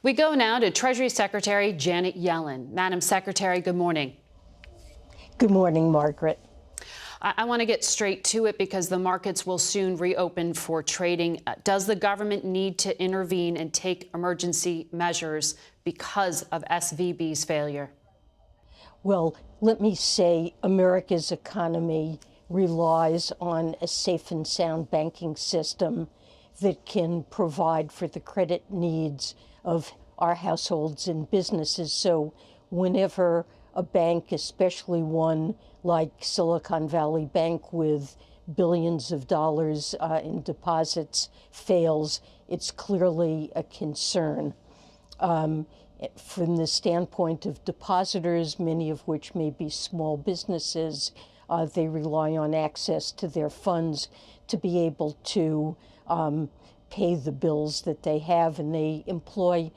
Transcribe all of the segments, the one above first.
We go now to Treasury Secretary Janet Yellen. Madam Secretary, good morning. Good morning, Margaret. I want to get straight to it because the markets will soon reopen for trading. Does the government need to intervene and take emergency measures because of SVB's failure? Well, let me say America's economy relies on a safe and sound banking system that can provide for the credit needs of our households and businesses. So whenever a bank, especially one like Silicon Valley Bank with billions of dollars in deposits, fails, it's clearly a concern. From the standpoint of depositors, many of which may be small businesses, they rely on access to their funds to be able to pay the bills that they have, and they employ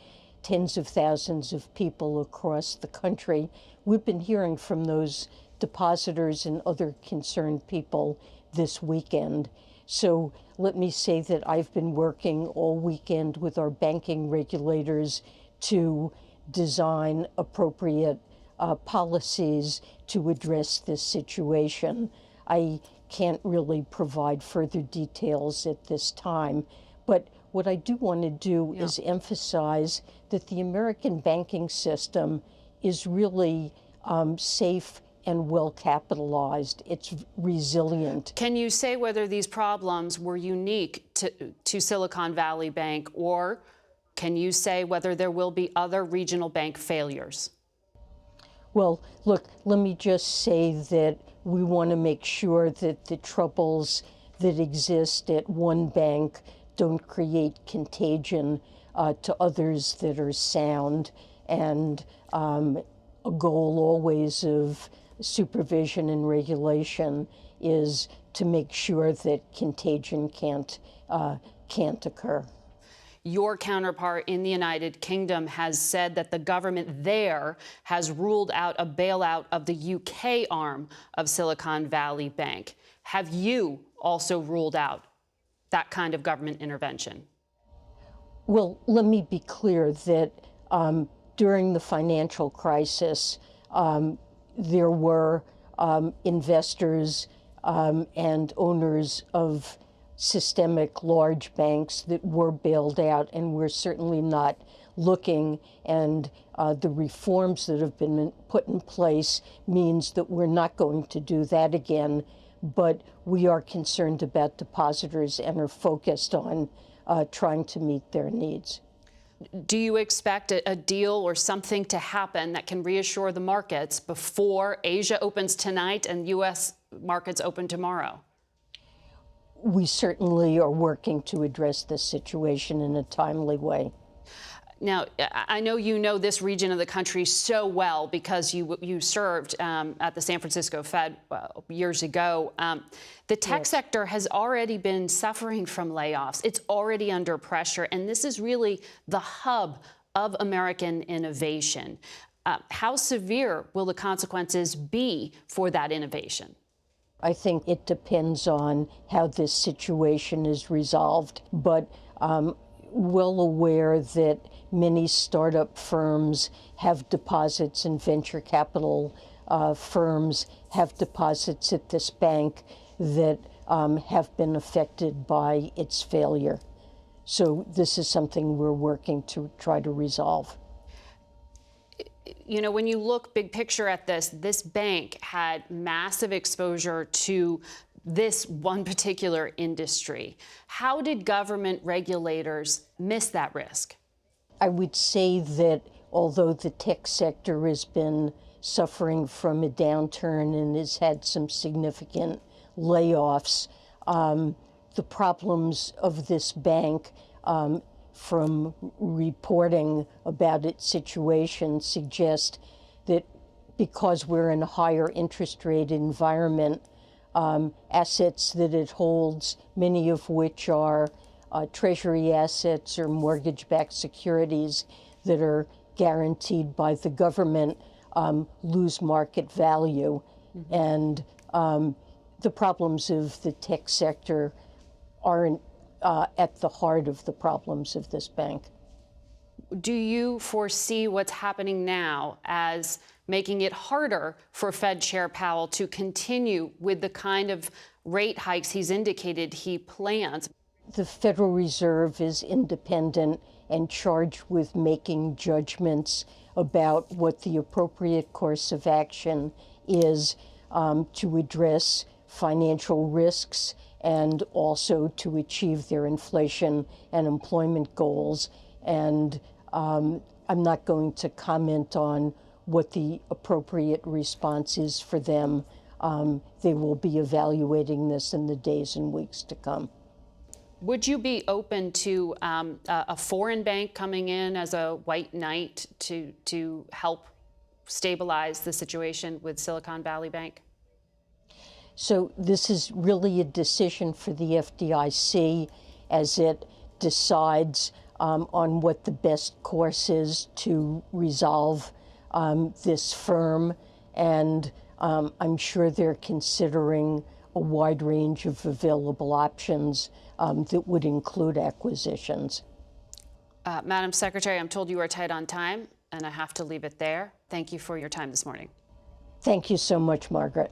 tens of thousands of people across the country. We've been hearing from those depositors and other concerned people this weekend. So let me say that I've been working all weekend with our banking regulators to design appropriate policies to address this situation. I can't really provide further details at this time, but what I do want to do is emphasize that the American banking system is really safe and well capitalized. It's resilient. Can you say whether these problems were unique to Silicon Valley Bank, or can you say whether there will be other regional bank failures? Well, look, let me just say that we want to make sure that the troubles that exist at one bank don't create contagion to others that are sound, and a goal always of supervision and regulation is to make sure that contagion can't occur. Your counterpart in the United Kingdom has said that the government there has ruled out a bailout of the UK arm of Silicon Valley Bank. Have you also ruled out that kind of government intervention? Well, let me be clear that during the financial crisis, there were investors and owners of systemic large banks that were bailed out, and we're certainly not looking, and the reforms that have been put in place means that we're not going to do that again, but we are concerned about depositors and are focused on trying to meet their needs. Do you expect a deal or something to happen that can reassure the markets before Asia opens tonight and U.S. markets open tomorrow? We certainly are working to address this situation in a timely way. Now, I know you know this region of the country so well because you served at the San Francisco Fed years ago. The tech sector has already been suffering from layoffs. It's already under pressure, and this is really the hub of American innovation. How severe will the consequences be for that innovation? I think it depends on how this situation is resolved, but well aware that many startup firms have deposits and venture capital firms have deposits at this bank that have been affected by its failure. So this is something we're working to try to resolve. You know, when you look big picture at this bank had massive exposure to this one particular industry. How did government regulators miss that risk? I would say that although the tech sector has been suffering from a downturn and has had some significant layoffs, the problems of this bank from reporting about its situation suggest that because we're in a higher interest rate environment, assets that it holds, many of which are Treasury assets or mortgage-backed securities that are guaranteed by the government, lose market value. Mm-hmm. And the problems of the tech sector aren't at the heart of the problems of this bank. do you foresee what's happening now as making it harder for Fed Chair Powell to continue with the kind of rate hikes he's indicated he plans? The Federal Reserve is independent and charged with making judgments about what the appropriate course of action is to address financial risks and also to achieve their inflation and employment goals. And I'm not going to comment on what the appropriate response is for them. They will be evaluating this in the days and weeks to come. Would you be open to a foreign bank coming in as a white knight to help stabilize the situation with Silicon Valley Bank? So this is really a decision for the FDIC as it decides on what the best course is to resolve this firm. And I'm sure they're considering a wide range of available options that would include acquisitions. Madam Secretary, I'm told you are tight on time, and I have to leave it there. Thank you for your time this morning. Thank you so much, Margaret.